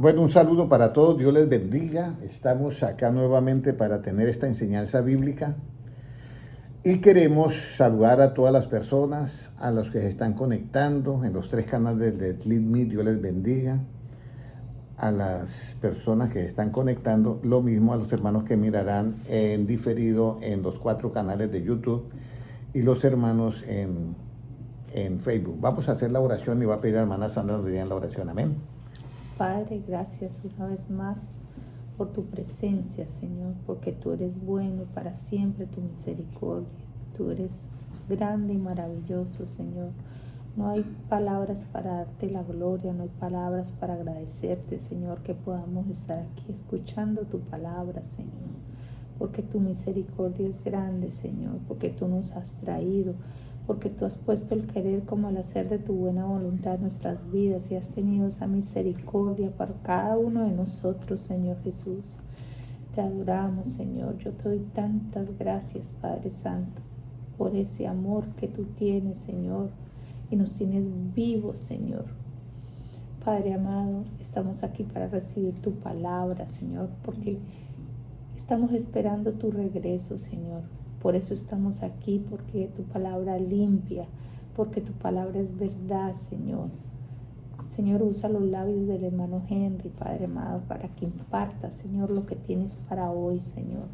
Bueno, un saludo para todos, Dios les bendiga. Estamos acá nuevamente para tener esta enseñanza bíblica y queremos saludar a todas las personas, a los que se están conectando en los 3 canales de ClipMe, Dios les bendiga. A las personas que están conectando, lo mismo a los hermanos que mirarán en diferido en los 4 canales de YouTube y los hermanos en Facebook. Vamos a hacer la oración y va a pedir a la hermana Sandra que nos diga la oración. Amén. Padre, gracias una vez más por tu presencia, Señor, porque tú eres bueno y para siempre tu misericordia. Tú eres grande y maravilloso, Señor. No hay palabras para darte la gloria, no hay palabras para agradecerte, Señor, que podamos estar aquí escuchando tu palabra, Señor. Porque tu misericordia es grande, Señor, porque tú nos has traído, porque tú has puesto el querer como el hacer de tu buena voluntad en nuestras vidas y has tenido esa misericordia para cada uno de nosotros, Señor Jesús. Te adoramos, Señor. Yo te doy tantas gracias, Padre Santo, por ese amor que tú tienes, Señor, y nos tienes vivos, Señor. Padre amado, estamos aquí para recibir tu palabra, Señor, porque estamos esperando tu regreso, Señor. Por eso estamos aquí, porque tu palabra limpia, porque tu palabra es verdad, Señor. Señor, usa los labios del hermano Henry, Padre amado, para que imparta, Señor, lo que tienes para hoy, Señor.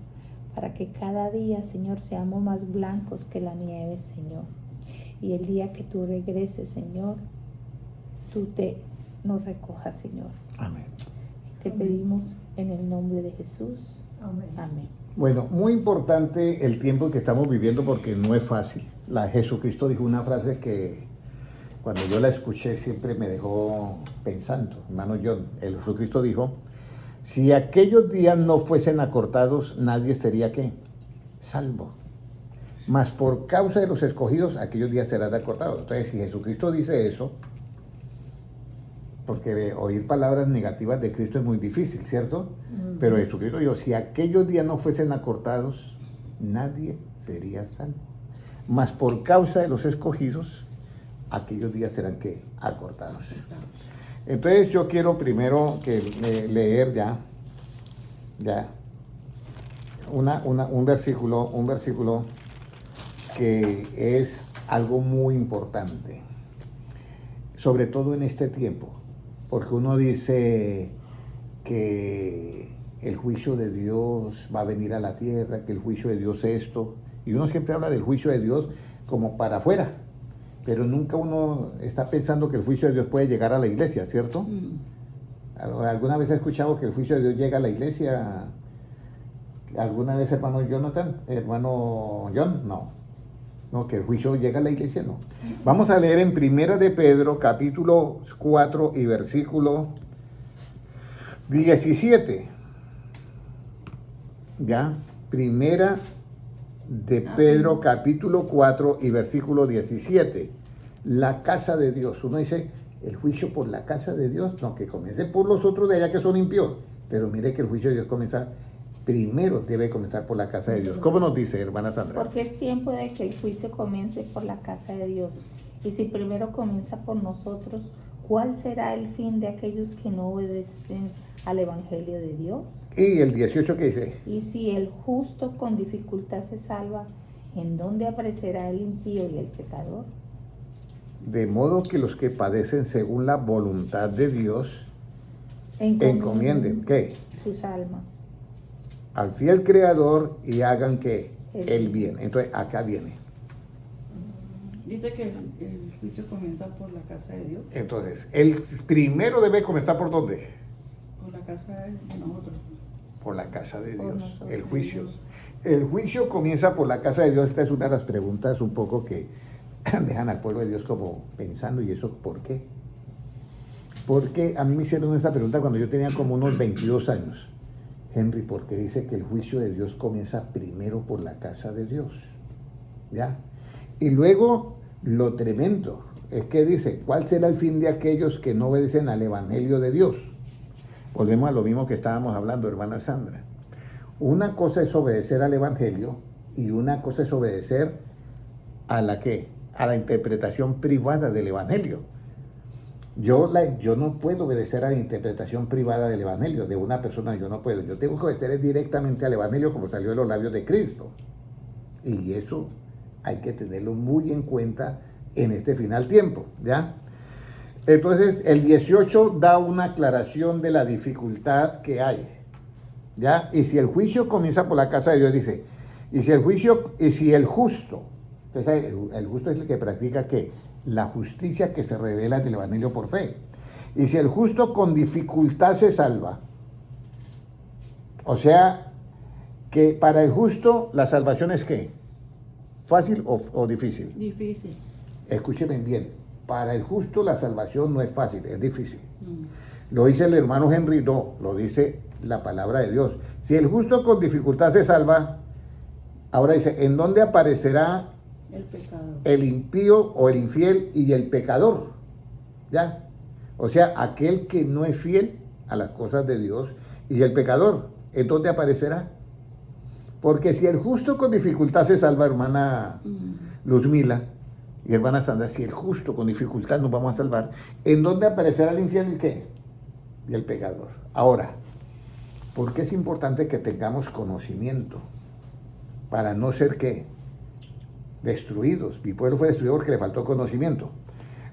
Para que cada día, Señor, seamos más blancos que la nieve, Señor. Y el día que tú regreses, Señor, nos recojas, Señor. Amén. Te pedimos en el nombre de Jesús. Amén. Amén. Bueno, muy importante el tiempo que estamos viviendo porque no es fácil. Jesucristo dijo una frase que cuando yo la escuché siempre me dejó pensando. Hermano John, el Jesucristo dijo, si aquellos días no fuesen acortados, nadie sería ¿qué? Salvo. Mas por causa de los escogidos, aquellos días serán acortados. Entonces, si Jesucristo dice eso, porque oír palabras negativas de Cristo es muy difícil, ¿cierto? Pero Jesucristo dijo, si aquellos días no fuesen acortados, nadie sería salvo. Mas por causa de los escogidos, aquellos días serán ¿qué? Acortados. Entonces yo quiero primero leer un versículo que es algo muy importante, sobre todo en este tiempo. Porque uno dice que el juicio de Dios va a venir a la tierra, que el juicio de Dios es esto. Y uno siempre habla del juicio de Dios como para afuera. Pero nunca uno está pensando que el juicio de Dios puede llegar a la iglesia, ¿cierto? ¿Alguna vez he escuchado que el juicio de Dios llega a la iglesia? ¿Alguna vez, hermano John? No, que el juicio llega a la iglesia, no. Vamos a leer en Primera de Pedro, capítulo 4 y versículo 17. ¿Ya? Primera de Pedro, capítulo 4 y versículo 17. La casa de Dios. Uno dice, el juicio por la casa de Dios, no, que comience por los otros de allá que son impíos. Pero mire que el juicio de Dios comienza primero, debe comenzar por la casa de Dios. ¿Cómo nos dice, hermana Sandra? Porque es tiempo de que el juicio comience por la casa de Dios. Y si primero comienza por nosotros, ¿cuál será el fin de aquellos que no obedecen al Evangelio de Dios? Y el 18, ¿qué dice? Y si el justo con dificultad se salva, ¿en dónde aparecerá el impío y el pecador? De modo que los que padecen según la voluntad de Dios encomienden, ¿qué? Sus almas Al fiel Creador y hagan ¿qué? El bien. Entonces, acá viene. Dice que el juicio comienza por la casa de Dios. Entonces, el primero debe comenzar ¿por dónde? Por la casa de nosotros. Por la casa de Por Dios. nosotros. El juicio. El juicio comienza por la casa de Dios. Esta es una de las preguntas un poco que dejan al pueblo de Dios como pensando, ¿y eso por qué? Porque a mí me hicieron esa pregunta cuando yo tenía como unos 22 años. Henry, porque dice que el juicio de Dios comienza primero por la casa de Dios. ¿Ya? Y luego, lo tremendo es que dice, ¿cuál será el fin de aquellos que no obedecen al Evangelio de Dios? Volvemos a lo mismo que estábamos hablando, hermana Sandra. Una cosa es obedecer al Evangelio y una cosa es obedecer a la ¿qué? A la interpretación privada del Evangelio. Yo no puedo obedecer a la interpretación privada del Evangelio de una persona, yo no puedo. Yo tengo que obedecer directamente al Evangelio como salió de los labios de Cristo. Y eso hay que tenerlo muy en cuenta en este final tiempo, ¿ya? Entonces, el 18 da una aclaración de la dificultad que hay, ¿ya? Y si el juicio comienza por la casa de Dios, dice, y si el justo, entonces el justo es el que practica ¿qué? La justicia que se revela en el Evangelio por fe. Y si el justo con dificultad se salva, o sea, que para el justo la salvación es ¿qué? ¿Fácil o difícil? Difícil. Escúcheme bien, para el justo la salvación no es fácil, es difícil. Lo dice el hermano Henry, no, lo dice la palabra de Dios. Si el justo con dificultad se salva, ahora dice, ¿en dónde aparecerá El pecador. el impío o el infiel y el pecador? ¿Ya? O sea, aquel que no es fiel a las cosas de Dios y el pecador, ¿en dónde aparecerá? Porque si el justo con dificultad se salva, hermana Luzmila y hermana Sandra, si el justo con dificultad nos vamos a salvar, ¿en dónde aparecerá el infiel y qué? Y el pecador. Ahora, ¿por qué es importante que tengamos conocimiento? Para no ser ¿qué? Destruidos. Mi pueblo fue destruido porque le faltó conocimiento.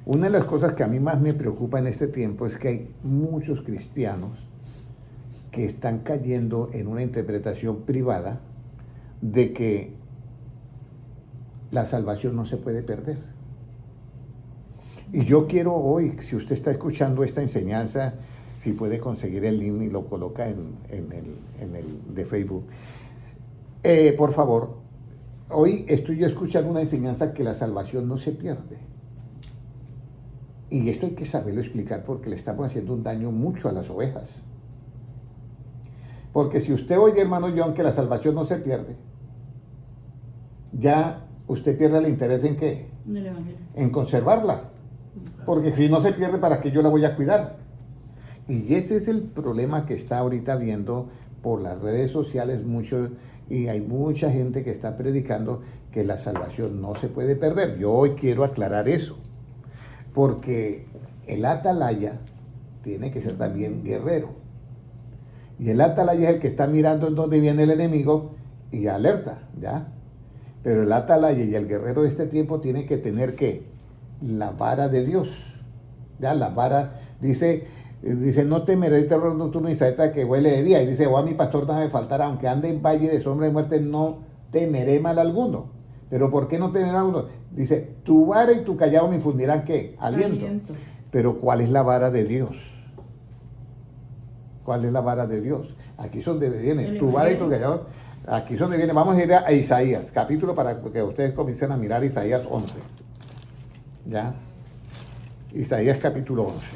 Una de las cosas que a mí más me preocupa en este tiempo es que hay muchos cristianos que están cayendo en una interpretación privada de que la salvación no se puede perder. Y yo quiero hoy, si usted está escuchando esta enseñanza, si puede conseguir el link y lo coloca en el de Facebook, por favor, hoy estoy yo escuchando una enseñanza que la salvación no se pierde. Y esto hay que saberlo explicar porque le estamos haciendo un daño mucho a las ovejas. Porque si usted oye, hermano John, que la salvación no se pierde, ya usted pierde el interés en ¿qué? En el Evangelio. En conservarla. Porque si no se pierde, ¿para qué yo la voy a cuidar? Y ese es el problema que está ahorita viendo por las redes sociales mucho, y hay mucha gente que está predicando que la salvación no se puede perder. Yo hoy quiero aclarar eso, porque el atalaya tiene que ser también guerrero. Y el atalaya es el que está mirando en dónde viene el enemigo y alerta, ¿ya? Pero el atalaya y el guerrero de este tiempo tienen que tener ¿qué? La vara de Dios. ¿Ya? La vara, dice, no temeré el terror nocturno y saeta que huele de día. Y dice, a mi pastor nada me faltará, aunque ande en valle de sombra de muerte, no temeré mal alguno. Pero ¿por qué no temeré mal alguno? Dice, tu vara y tu callado me infundirán ¿qué? Aliento. Pero ¿cuál es la vara de Dios? ¿Cuál es la vara de Dios? Aquí es donde viene, tu vara y tu callado. Aquí es donde viene. Vamos a ir a Isaías, capítulo, para que ustedes comiencen a mirar Isaías 11. ¿Ya? Isaías capítulo 11.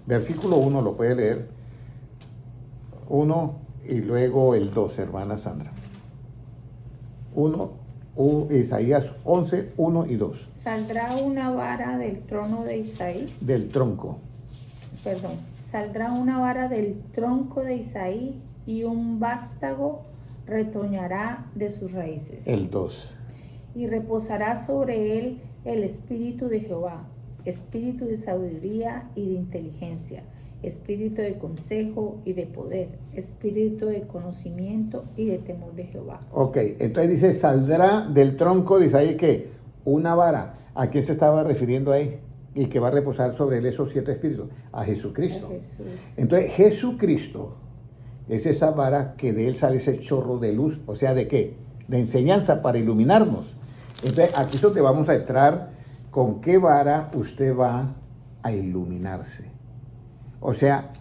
Versículo 1 lo puede leer. 1 y luego el 2, hermana Sandra. Isaías 11, 1 y 2. Saldrá una vara del trono de Isaí. Del tronco. Perdón. Saldrá una vara del tronco de Isaí y un vástago retoñará de sus raíces. El 2. Y reposará sobre él el espíritu de Jehová, espíritu de sabiduría y de inteligencia, espíritu de consejo y de poder, espíritu de conocimiento y de temor de Jehová. Ok, entonces dice, saldrá del tronco de Isaí ¿qué? Una vara. ¿A quién se estaba refiriendo ahí? Y que va a reposar sobre él esos 7 espíritus. A Jesucristo. A Jesús. Entonces Jesucristo es esa vara que de él sale ese chorro de luz. O sea, ¿de qué? De enseñanza para iluminarnos. Entonces aquí es donde vamos a entrar con qué vara usted va a iluminarse. O sea,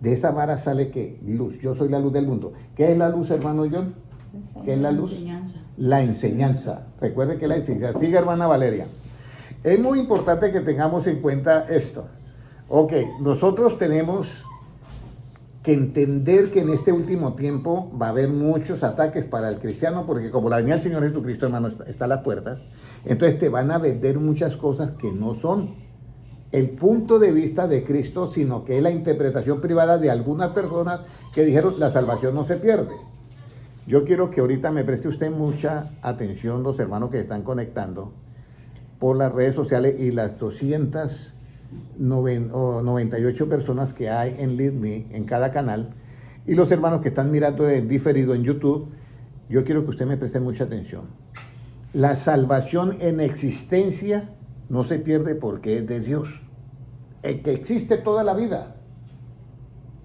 de esa vara sale ¿qué? Luz. Yo soy la luz del mundo. ¿Qué es la luz, hermano John? ¿Qué es la luz? Enseñanza. La enseñanza. Recuerde que la enseñanza. Sigue, hermana Valeria. Es muy importante que tengamos en cuenta esto. Ok, nosotros tenemos que entender que en este último tiempo va a haber muchos ataques para el cristiano, porque como la venida del Señor Jesucristo, hermano, está a las puertas, entonces te van a vender muchas cosas que no son el punto de vista de Cristo, sino que es la interpretación privada de algunas personas que dijeron la salvación no se pierde. Yo quiero que ahorita me preste usted mucha atención, los hermanos que están conectando por las redes sociales y las 200 98 personas que hay en LeadMe, en cada canal, y los hermanos que están mirando en diferido en YouTube, yo quiero que usted me preste mucha atención. La salvación en existencia no se pierde porque es de Dios. El que existe toda la vida,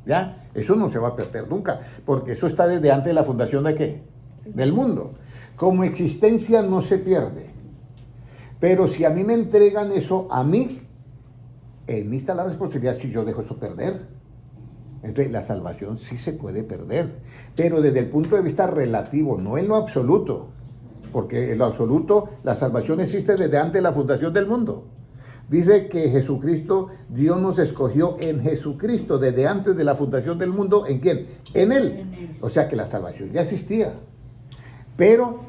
¿ya? Eso no se va a perder nunca, porque eso está desde antes de la fundación de ¿qué? Del mundo. Como existencia no se pierde. Pero si a mí me entregan eso, a mí, en mí está la responsabilidad si yo dejo eso perder. Entonces, la salvación sí se puede perder, pero desde el punto de vista relativo, no en lo absoluto, porque en lo absoluto la salvación existe desde antes de la fundación del mundo. Dice que Jesucristo, Dios nos escogió en Jesucristo desde antes de la fundación del mundo. ¿En quién? En Él. O sea que la salvación ya existía. Pero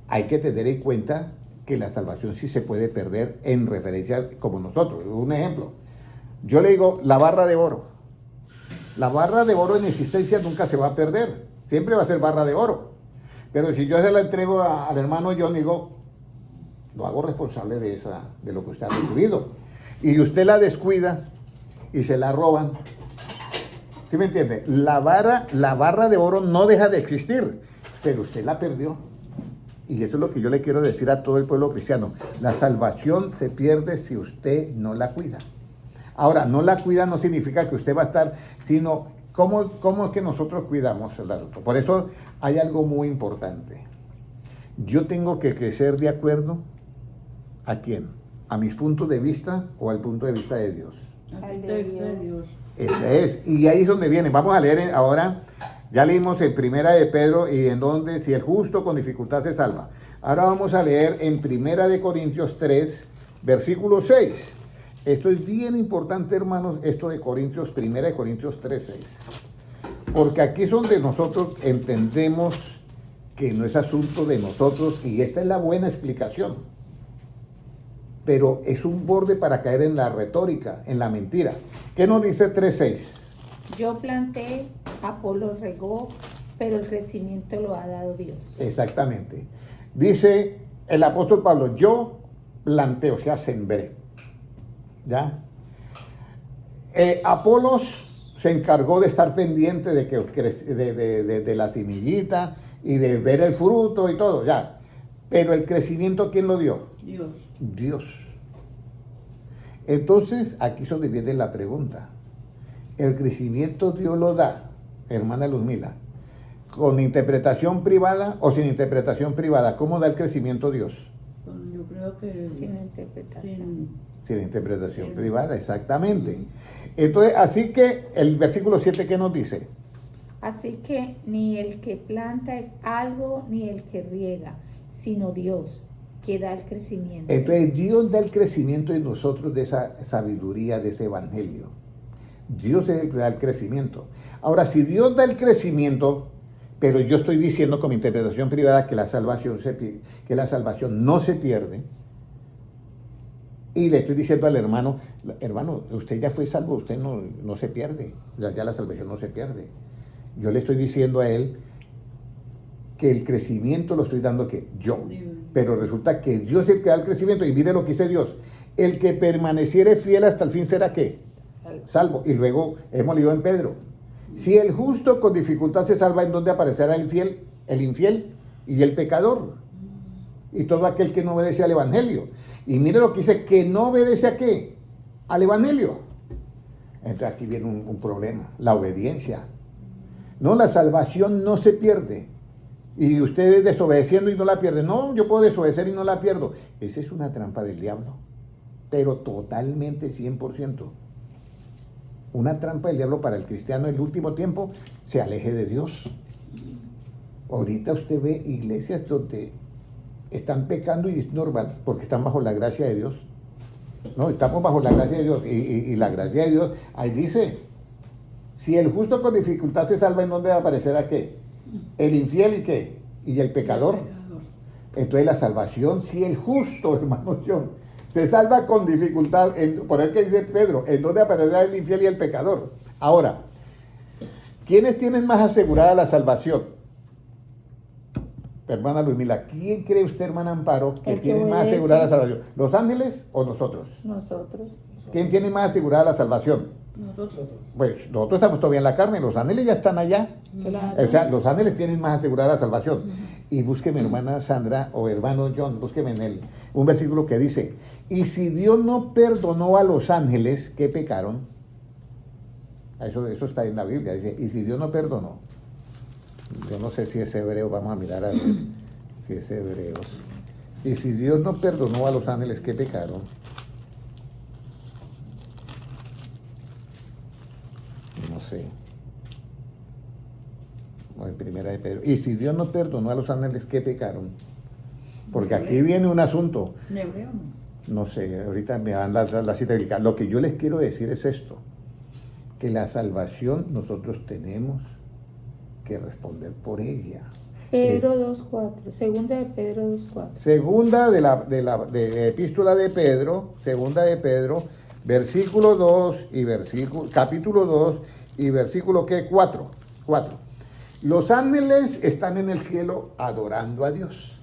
hay que tener en cuenta que la salvación sí se puede perder en referencia como nosotros. Un ejemplo, yo le digo la barra de oro. La barra de oro en existencia nunca se va a perder, siempre va a ser barra de oro. Pero si yo se la entrego al hermano John, digo, lo hago responsable de lo que usted ha recibido. Y usted la descuida y se la roban. ¿Sí me entiende? La barra de oro no deja de existir, pero usted la perdió. Y eso es lo que yo le quiero decir a todo el pueblo cristiano. La salvación se pierde si usted no la cuida. Ahora, no la cuida no significa que usted va a estar, sino cómo es que nosotros cuidamos el asunto. Por eso hay algo muy importante. Yo tengo que crecer de acuerdo ¿a quién? ¿A mis puntos de vista o al punto de vista de Dios? Al de Dios. Ese es. Y ahí es donde viene. Vamos a leer ahora. Ya leímos en Primera de Pedro y en donde si el justo con dificultad se salva. Ahora vamos a leer en Primera de Corintios 3, versículo 6. Esto es bien importante, hermanos, esto de Corintios, Primera de Corintios 3, 6. Porque aquí es donde nosotros entendemos que no es asunto de nosotros y esta es la buena explicación. Pero es un borde para caer en la retórica, en la mentira. ¿Qué nos dice 3, 6? Yo planté, Apolo regó, pero el crecimiento lo ha dado Dios. Exactamente. Dice el apóstol Pablo, yo planté, o sea, sembré. ¿Ya? Apolos se encargó de estar pendiente de que de la semillita y de ver el fruto y todo, ya. Pero el crecimiento, ¿quién lo dio? Dios. Dios. Entonces, aquí es donde viene la pregunta. ¿El crecimiento Dios lo da, hermana Luzmila, con interpretación privada o sin interpretación privada? ¿Cómo da el crecimiento Dios? Yo creo que Sin interpretación. Sin interpretación privada, exactamente. Entonces, así que el versículo 7, ¿qué nos dice? Así que ni el que planta es algo, ni el que riega, sino Dios, que da el crecimiento. Entonces, Dios da el crecimiento en nosotros de esa sabiduría, de ese evangelio. Dios es el que da el crecimiento. Ahora, si Dios da el crecimiento, pero yo estoy diciendo con mi interpretación privada que la salvación no se pierde, y le estoy diciendo al hermano, usted ya fue salvo, usted no se pierde, ya la salvación no se pierde. Yo le estoy diciendo a él que el crecimiento lo estoy dando que yo, pero resulta que Dios es el que da el crecimiento, y mire lo que dice Dios, el que permaneciere fiel hasta el fin será ¿qué? Salvo. Y luego hemos leído en Pedro, si el justo con dificultad se salva, ¿en dónde aparecerá el infiel y el pecador? Y todo aquel que no obedece al evangelio. Y mire lo que dice, que no obedece ¿a qué? Al evangelio. Entonces aquí viene un problema, la obediencia. No, la salvación no se pierde. Y usted desobedeciendo y no la pierde. No, yo puedo desobedecer y no la pierdo. Esa es una trampa del diablo. Pero totalmente 100%. Una trampa del diablo para el cristiano en el último tiempo, se aleje de Dios. Ahorita usted ve iglesias donde están pecando y es normal, porque están bajo la gracia de Dios. No, estamos bajo la gracia de Dios. Y la gracia de Dios, ahí dice, si el justo con dificultad se salva, ¿en dónde va a aparecer a qué? El infiel y qué? Y el pecador. Entonces la salvación, si el justo, hermano John, se salva con dificultad, por el que dice Pedro, ¿en dónde aparecerá el infiel y el pecador? Ahora, ¿quiénes tienen más asegurada la salvación? Hermana Luzmila, ¿quién cree usted, hermana Amparo, que tiene más asegurada la salvación? ¿Los ángeles o nosotros? Nosotros. ¿Quién tiene más asegurada la salvación? Nosotros. Pues nosotros estamos todavía en la carne, los ángeles ya están allá. Claro. O sea, los ángeles tienen más asegurada la salvación. Y búsqueme, hermana Sandra o hermano John, búsqueme en un versículo que dice, y si Dios no perdonó a los ángeles que pecaron, eso está en la Biblia, dice, y si Dios no perdonó, yo no sé si es hebreo, vamos a mirar a ver si es hebreo. Y si Dios no perdonó a los ángeles que pecaron, no sé. O en primera de Pedro. Y si Dios no perdonó a los ángeles que pecaron, porque aquí viene un asunto, ¿En hebreo no? no sé, ahorita me dan la cita bíblica. Lo que yo les quiero decir es esto, que la salvación nosotros tenemos que responder por ella. Pedro 2.4, segunda de Pedro 2.4. Segunda de epístola de Pedro, segunda de Pedro, versículo 2 y capítulo 2 y versículo 4. Los ángeles están en el cielo adorando a Dios.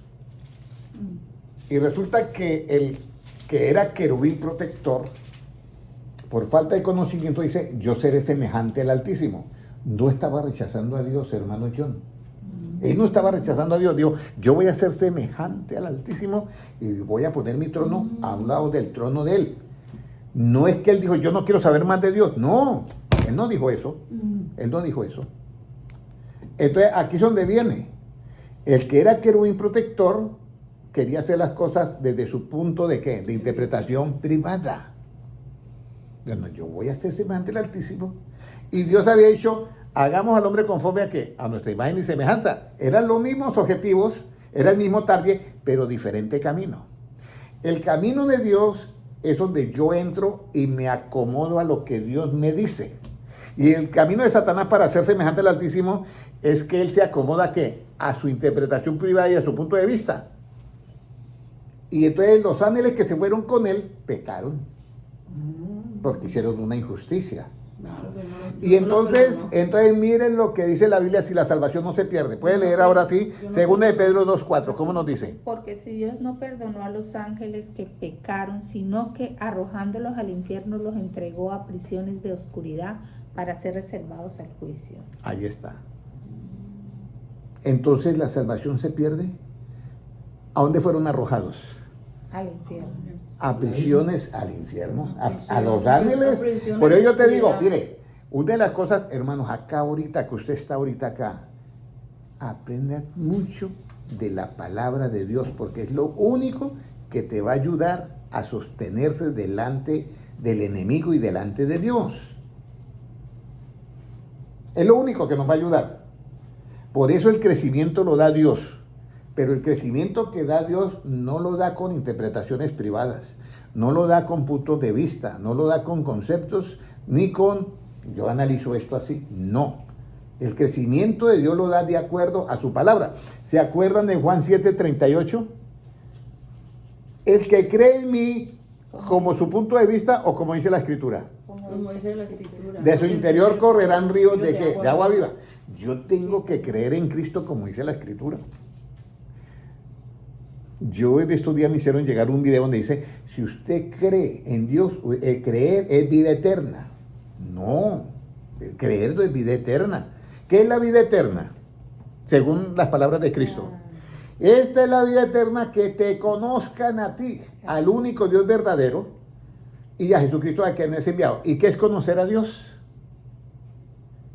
Y resulta que el que era querubín protector, por falta de conocimiento, dice, yo seré semejante al Altísimo. No estaba rechazando a Dios, hermano John. Él no estaba rechazando a Dios. Dijo, yo voy a ser semejante al Altísimo y voy a poner mi trono a un lado del trono de Él. No es que Él dijo, yo no quiero saber más de Dios. No, Él no dijo eso. Él no dijo eso. Entonces, aquí es donde viene. El que era querubín protector quería hacer las cosas desde su punto de ¿qué? De interpretación privada. Bueno, yo voy a ser semejante al Altísimo. Y Dios había dicho, hagamos al hombre conforme a ¿qué? A nuestra imagen y semejanza. Eran los mismos objetivos, era el mismo target, pero diferente camino. El camino de Dios es donde yo entro y me acomodo a lo que Dios me dice. Y el camino de Satanás para ser semejante al Altísimo es que él se acomoda ¿a qué? A su interpretación privada y a su punto de vista. Y entonces los ángeles que se fueron con él pecaron porque hicieron una injusticia. Claro que no. Y entonces miren lo que dice la Biblia si la salvación no se pierde. Puede leer ahora sí, segunda de Pedro 2.4. ¿Cómo nos dice? Porque si Dios no perdonó a los ángeles que pecaron, sino que arrojándolos al infierno los entregó a prisiones de oscuridad para ser reservados al juicio. Ahí está. Entonces la salvación se pierde. ¿A dónde fueron arrojados? Al infierno. A prisiones, al infierno, a los ángeles. Por ello yo te digo, mire, una de las cosas, hermanos, acá ahorita, que usted está ahorita acá, aprenda mucho de la palabra de Dios, porque es lo único que te va a ayudar a sostenerse delante del enemigo y delante de Dios. Es lo único que nos va a ayudar. Por eso el crecimiento lo da Dios. Pero el crecimiento que da Dios no lo da con interpretaciones privadas, no lo da con puntos de vista, no lo da con conceptos, ni con, yo analizo esto así, no. El crecimiento de Dios lo da de acuerdo a su palabra. ¿Se acuerdan de Juan 7:38? El que cree en mí, como su punto de vista o como dice la Escritura. Como dice la Escritura. De su interior correrán ríos ¿de qué? De agua viva. Yo tengo que creer en Cristo como dice la Escritura. Yo en estos días me hicieron llegar un video donde dice, si usted cree en Dios, creer es vida eterna. No, creer no es vida eterna. ¿Qué es la vida eterna? Según las palabras de Cristo. Esta es la vida eterna, que te conozcan a ti, al único Dios verdadero, y a Jesucristo a quien es enviado. ¿Y qué es conocer a Dios?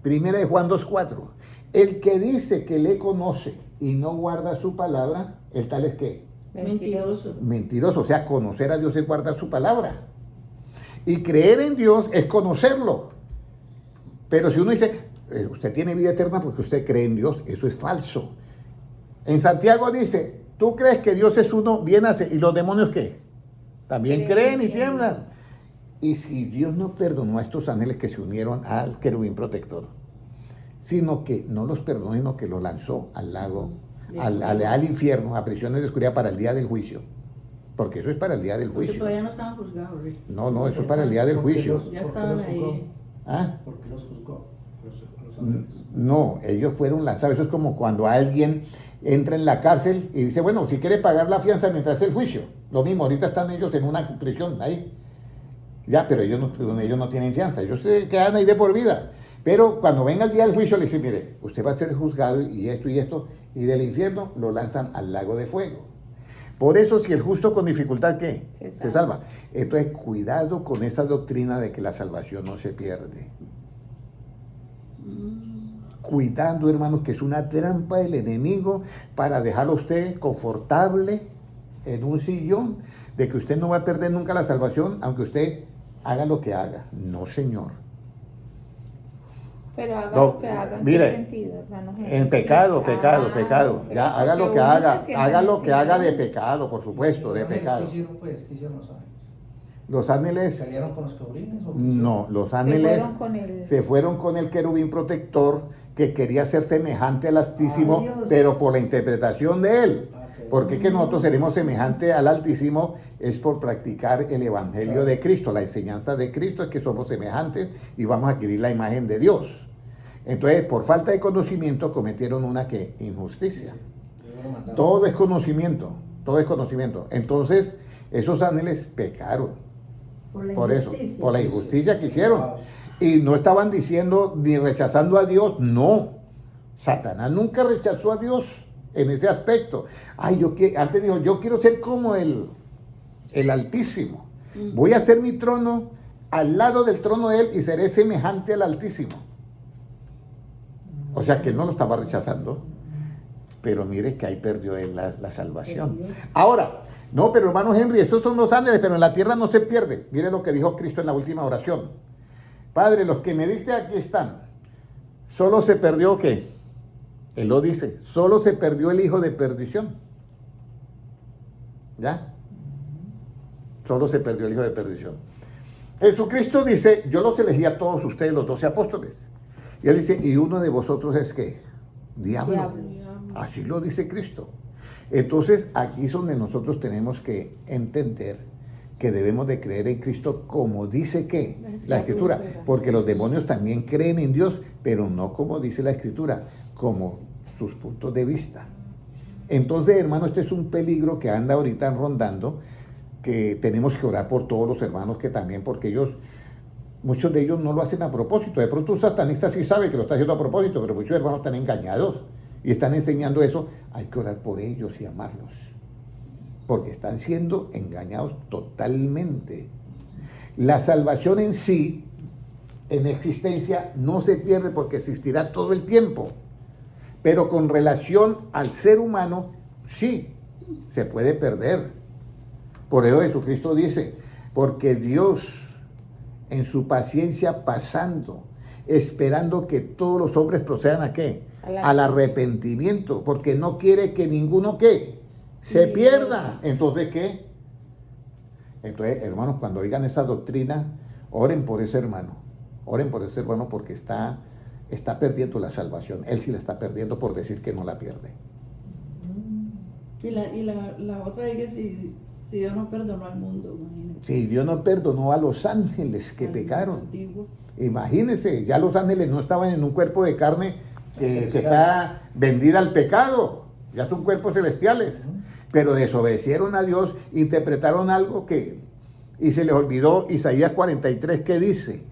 Primera de Juan 2:4. El que dice que le conoce y no guarda su palabra, el tal es ¿qué? Mentiroso. Mentiroso. O sea, conocer a Dios es guardar su palabra. Y creer en Dios es conocerlo. Pero si uno dice, usted tiene vida eterna porque usted cree en Dios, eso es falso. En Santiago dice, tú crees que Dios es uno, bien hace, ¿y los demonios qué? También creen y tiemblan. Y si Dios no perdonó a estos ángeles que se unieron al querubín protector, sino que no los perdonó, sino que los lanzó al lago, al infierno, a prisiones de oscuridad para el día del juicio. Porque eso es para el día del Porque juicio. todavía no estaban juzgados, Rick. No, eso es para el día del juicio. Ya estaban ahí. ¿Ah? ¿Por qué los juzgó? Los ángeles. No, ellos fueron lanzados. Eso es como cuando alguien entra en la cárcel y dice, bueno, si quiere pagar la fianza mientras el juicio. Lo mismo, ahorita están ellos en una prisión ahí. Ya, pero ellos no tienen fianza, ellos se quedan ahí de por vida. Pero cuando venga el día del juicio, le dicen, mire, usted va a ser juzgado y esto, y del infierno lo lanzan al lago de fuego. Por eso, si el justo con dificultad, ¿qué? Se salva. Entonces, cuidado con esa doctrina de que la salvación no se pierde. Cuidando, hermanos, que es una trampa del enemigo para dejarlo a usted confortable en un sillón, de que usted no va a perder nunca la salvación, aunque usted haga lo que haga. No, señor. Pero haga No, lo que haga, ¿en mire, qué sentido, hermano? En pecado. Ok, Ya, haga lo porque que uno haga. se siente Haga lo que haga de vencido. pecado, por supuesto, de ¿Los ángeles pecado. ¿Qué hicieron, pues? ¿Qué hicieron los ángeles? Los ángeles, ¿Salieron con los querubines? ¿O qué no, los Se ángeles fueron con él. se fueron con el querubín protector que quería ser semejante al Altísimo, Ay, Dios. pero por la interpretación de él. hicieron? Ok. Porque que nosotros seremos semejantes al Altísimo es por practicar el Evangelio de Cristo. La enseñanza de Cristo es que somos semejantes y vamos a adquirir la imagen de Dios. Entonces, por falta de conocimiento cometieron una que injusticia. Ellos lo mataron. Todo es conocimiento, todo es conocimiento. Entonces, esos ángeles pecaron por eso, por la injusticia que hicieron. Y no estaban diciendo ni rechazando a Dios, no. Satanás nunca rechazó a Dios en ese aspecto. Ay, antes dijo, yo quiero ser como el Altísimo. Voy a hacer mi trono al lado del trono de él y seré semejante al Altísimo. O sea que él no lo estaba rechazando. Pero mire que ahí perdió él la salvación. Ahora, no, pero hermano Henry, esos son los ángeles, pero en la tierra no se pierde. Mire lo que dijo Cristo en la última oración. Padre, los que me diste aquí están. Solo se perdió, ¿qué? Él lo dice, solo se perdió el hijo de perdición. ¿Ya? Solo se perdió el hijo de perdición. Jesucristo dice, yo los elegí a todos ustedes, los 12 apóstoles. Y él dice, y uno de vosotros es ¿qué? Diablo. Así lo dice Cristo. Entonces, aquí es donde nosotros tenemos que entender que debemos de creer en Cristo como dice que la Escritura. Porque los demonios también creen en Dios, pero no como dice la Escritura, como sus puntos de vista. Entonces, hermano, este es un peligro que anda ahorita rondando, que tenemos que orar por todos los hermanos que también, porque muchos de ellos no lo hacen a propósito. De pronto un satanista sí sabe que lo está haciendo a propósito, pero muchos hermanos están engañados y están enseñando eso. Hay que orar por ellos y amarlos, porque están siendo engañados totalmente. La salvación en sí, en existencia, no se pierde porque existirá todo el tiempo. Pero con relación al ser humano, sí, se puede perder. Por eso Jesucristo dice, porque Dios en su paciencia pasando, esperando que todos los hombres procedan ¿a qué? Al arrepentimiento, porque no quiere que ninguno ¿qué? Se pierda. Entonces, ¿qué? Entonces, hermanos, cuando oigan esa doctrina, oren por ese hermano. Oren por ese hermano porque está perdiendo la salvación. Él sí la está perdiendo por decir que no la pierde. Y la otra es que si Dios no perdonó al mundo, imagínate. Si Dios no perdonó a los ángeles que Al pecaron. antiguo. Imagínense, ya los ángeles no estaban en un cuerpo de carne que está vendida al pecado. Ya son cuerpos celestiales. Pero desobedecieron a Dios, interpretaron algo y se les olvidó Isaías 43, ¿qué dice?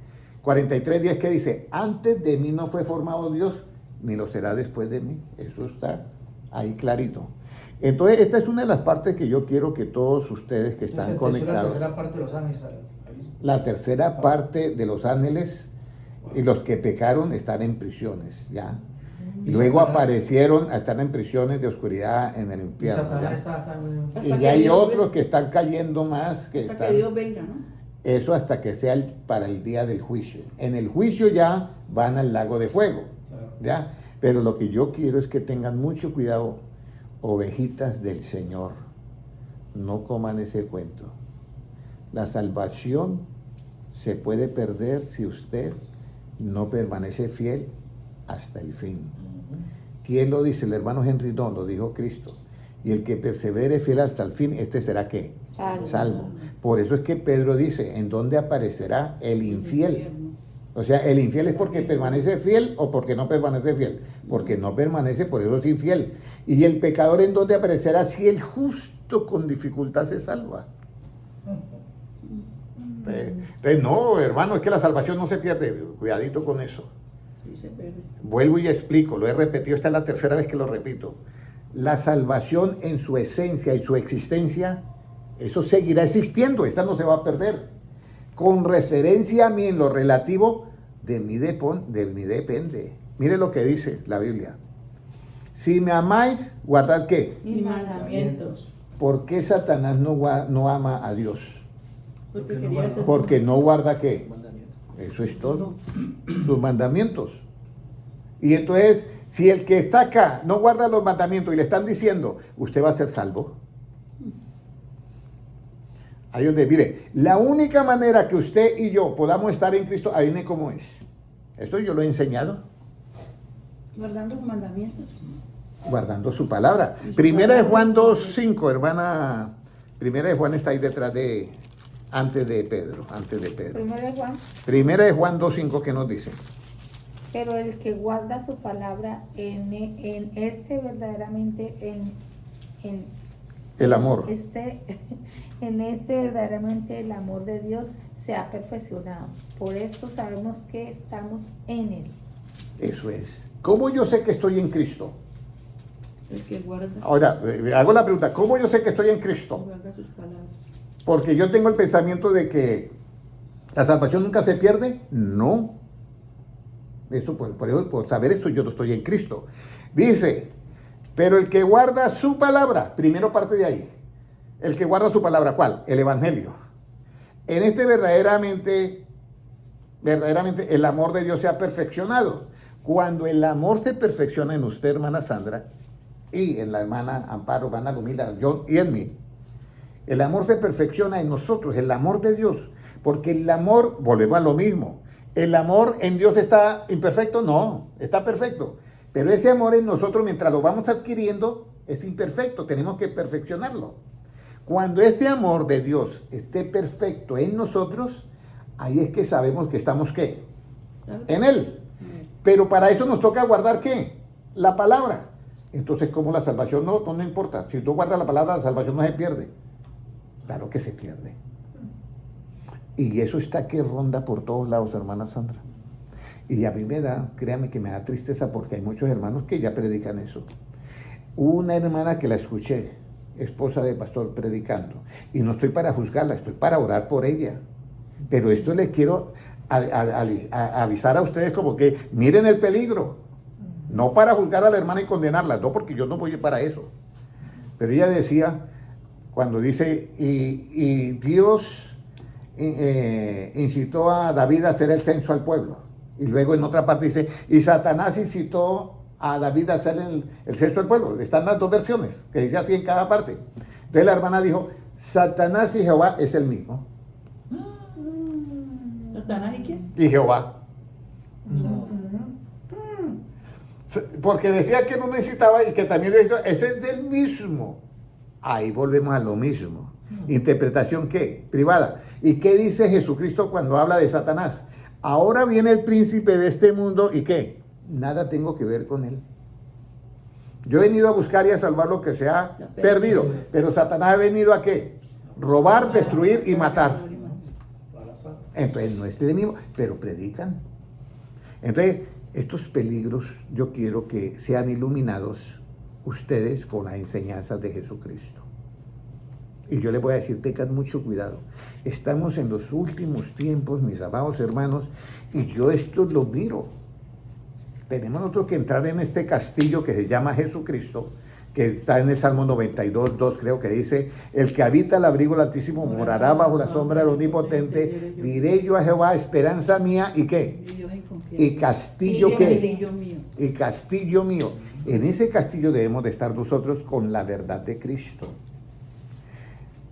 43:10, ¿qué dice? Antes de mí no fue formado Dios, ni lo será después de mí. Eso está ahí clarito. Entonces, esta es una de las partes que yo quiero que todos ustedes que están conectados. La tercera parte de los ángeles. La tercera parte de los ángeles y los que pecaron están en prisiones, ¿ya? Y Luego Satanás están en prisiones de oscuridad en el Y infierno. Satanás ¿ya? está también. Hasta Y que ya hay Dios otros venga. que están cayendo más, que Hasta que están... Dios venga, ¿no? Eso hasta que sea para el día del juicio. En el juicio ya van al lago de fuego, Claro. ¿ya? Pero lo que yo quiero es que tengan mucho cuidado, ovejitas del Señor. No coman ese cuento. La salvación se puede perder si usted no permanece fiel hasta el fin. ¿Quién lo dice? El hermano Henry no, lo dijo Cristo. Y el que persevere fiel hasta el fin, este será ¿qué? Salvo. Por eso es que Pedro dice, ¿en dónde aparecerá el infiel? O sea, el infiel es porque permanece fiel o porque no permanece fiel. Porque no permanece, por eso es infiel. Y el pecador, ¿en dónde aparecerá si el justo con dificultad se salva? No, hermano, es que la salvación no se pierde. Cuidadito con eso. Sí, se pierde. Vuelvo y explico, lo he repetido, esta es la tercera vez que lo repito. La salvación en su esencia y su existencia, eso seguirá existiendo, esta no se va a perder. Con referencia a mí en lo relativo, de mí depende. Mire lo que dice la Biblia. Si me amáis, guardad ¿qué? Y mandamientos. ¿Por qué Satanás no ama a Dios? Porque Porque quería no hacer- Porque no guarda ¿qué? Mandamientos. Eso es todo. Sus mandamientos. Y entonces, si el que está acá no guarda los mandamientos y le están diciendo, usted va a ser salvo. Ahí donde, mire, la única manera que usted y yo podamos estar en Cristo, ahí viene cómo es. Eso yo lo he enseñado, Guardando los mandamientos. guardando su palabra. Y su Primera de Juan palabra. 2:5, hermana. Primera de Juan está ahí detrás antes de Pedro. Primero de Juan, Primera de Juan 2:5, ¿qué nos dice? pero el que guarda su palabra en este verdaderamente El amor. en este verdaderamente el amor de Dios se ha perfeccionado. Por esto sabemos que estamos en él. Eso es. ¿Cómo yo sé que estoy en Cristo? El que guarda, Ahora, hago la pregunta, ¿cómo yo sé que estoy en Cristo? guarda sus palabras. Porque yo tengo el pensamiento de que la salvación nunca se pierde. No. Eso, por saber esto, yo no estoy en Cristo. Dice, pero el que guarda su palabra, primero parte de ahí. El que guarda su palabra, ¿cuál? El Evangelio. En este verdaderamente el amor de Dios se ha perfeccionado. Cuando el amor se perfecciona en usted, hermana Sandra, y en la hermana Amparo, hermana Lumila, yo y en mí, el amor se perfecciona en nosotros, el amor de Dios. Porque el amor, volvemos a lo mismo, ¿el amor en Dios está imperfecto? No, está perfecto. Pero ese amor en nosotros, mientras lo vamos adquiriendo, es imperfecto, tenemos que perfeccionarlo. Cuando ese amor de Dios esté perfecto en nosotros, ahí es que sabemos que estamos ¿qué? En Él. Pero para eso nos toca guardar ¿qué? La palabra. Entonces, ¿cómo la salvación? No importa. Si tú guardas la palabra, la salvación no se pierde. Claro que se pierde. Y eso está que ronda por todos lados, hermana Sandra. Y a mí me da, créame que me da tristeza porque hay muchos hermanos que ya predican eso. Una hermana que la escuché, esposa de pastor, predicando. Y no estoy para juzgarla, estoy para orar por ella. Pero esto les quiero avisar a ustedes como que miren el peligro. No para juzgar a la hermana y condenarla, no, porque yo no voy para eso. Pero ella decía, cuando dice, y Dios incitó a David a hacer el censo al pueblo. Y luego en otra parte dice, y Satanás incitó a David a hacer el censo al pueblo. Están las dos versiones, que dice así en cada parte. Entonces la hermana dijo, Satanás y Jehová es el mismo. ¿Satanás y quién? Y Jehová. No. Porque decía que no necesitaba y que también ese es del mismo. Ahí volvemos a lo mismo. ¿Interpretación qué? Privada. ¿Y qué dice Jesucristo cuando habla de Satanás? Ahora viene el príncipe de este mundo y ¿qué? Nada tengo que ver con él. Yo he venido a buscar y a salvar lo que se ha perdido. Pero Satanás ha venido a ¿qué? Robar, destruir y matar. Al azar. Entonces no es el mismo, pero predican. Entonces, estos peligros yo quiero que sean iluminados ustedes con las enseñanzas de Jesucristo. Y yo les voy a decir, tengan mucho cuidado. Estamos en los últimos tiempos, mis amados hermanos, y yo esto lo miro. Tenemos nosotros que entrar en este castillo que se llama Jesucristo, que está en el Salmo 92:2, creo que dice, el que habita el abrigo del Altísimo morará bajo la sombra del Omnipotente, diré yo a Jehová, esperanza mía, ¿y qué? Y Dios en confianza. Y castillo Y qué? Castillo mío. Y castillo mío. En ese castillo debemos de estar nosotros con la verdad de Cristo.